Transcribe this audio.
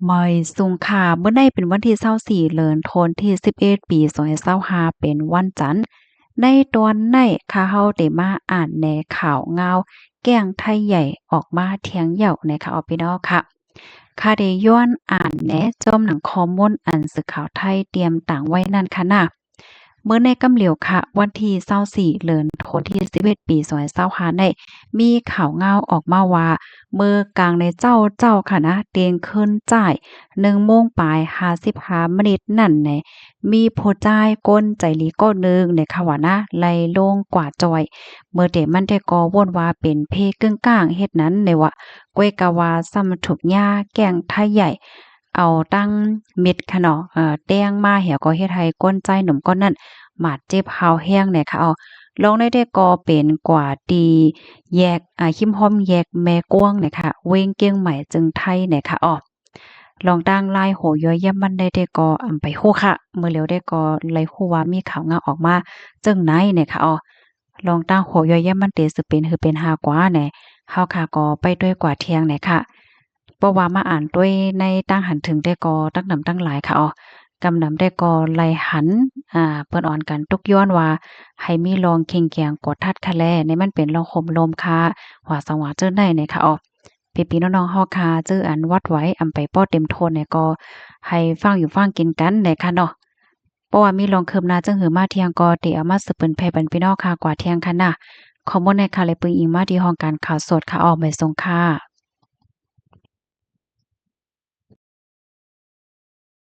มอยสุงค่ะเมื่อในเป็นวันที่24เดือนธันวาคมที่11ปี2025เป็นวันจันทร์ในตอนในค่ะเฮาได้มาอ่านแหนข่าวงาวแก้งไทยใหญ่ออกมาเที่ยงเหย้านะคะเอาพี่น้องค่ะค่ะได้ย้อนอ่านแหนจอมหนังข้อมูลอันสื่อข่าวไทยเตรียมต่างไว้นั่นค่ะนะเมื่อในกำเหลียวค่ะวันที่24เดือนธันวาคมที่11ปี2025ได้มีข่าวงาวออกมาว่าเมื่อกลางในเจ้าค่ะนะเตียงขึ้นจ่าย1โมงปลาย55นาทีนั่นแหละมีผู้จ่ายก้นใจหลีก้นหนึ่งในค่ะว่านะไล่ลงกว่าจอยเมื่อเดมันได้ก่อวนว่าเป็นเพกึ่งกลางเฮ็ดนั้นในว่าก้วยกะว่าซ้ำถูกหญ้าแกงไทยใหญ่เอาตั้งเม็ดค่ะเนาะแต้งมาเหี่ยก็เฮ็ดให้ก้นใจหนุ่มก้นนั้นบาดเจ็บหาวแห้งเนี่ยค่ะลองได้ก่อเป็นกว่าตีแยกคิมฮอมแยกแม่กวงเนี่ยค่ะเว้งเกียงใหม่จึงไทยเนี่ยค่ะลองตั้งลายโหย้อยย่ำมันได้ก่อไปฮู้ค่ะเมื่อเร็วได้ก่อไลฮู้ว่ามีข่าวงาออกมาจึงไหนเนี่ยค่ะลองตั้งโหย้อยย่ำมันเตสิเป็นคือเป็นหากว่าแหน่เฮาค่ะก็ไปด้วยกว่าเที่ยงเนี่ยค่ะเพราะว่ามาอ่านด้วยในตั้งหันถึงได้ก่อตั้งนำตั้งหลายค่ะกำนำได้ก่อไล่หันเปิ้นอ่อนกันตุกย้อนว่าให้มีลองเข่งเกียงกดทัดคะแลในมันเป็นลองห่มลมค่ะว่าสว่าเจิ้นได้เนี่ยค่ะพี่ๆน้องๆเฮาค่ะจื้ออันวัดไว้ไปป้อเต็มโทนเนี่ยก็ให้ฟังอยู่ฟังกินกันเนี่ยค่ะเนาะเพราะว่ามีลองคืบหน้าจังหือมาเที่ยงก็ได้เอามาสืบเปิ้นแผ่ปันพี่น้องค่ะกว่าเที่ยงค่ะนะข้อมูลในค่ะเลยปึงอิงมาที่ห้องการข่าวสดค่ะไม่ส่งค่ะ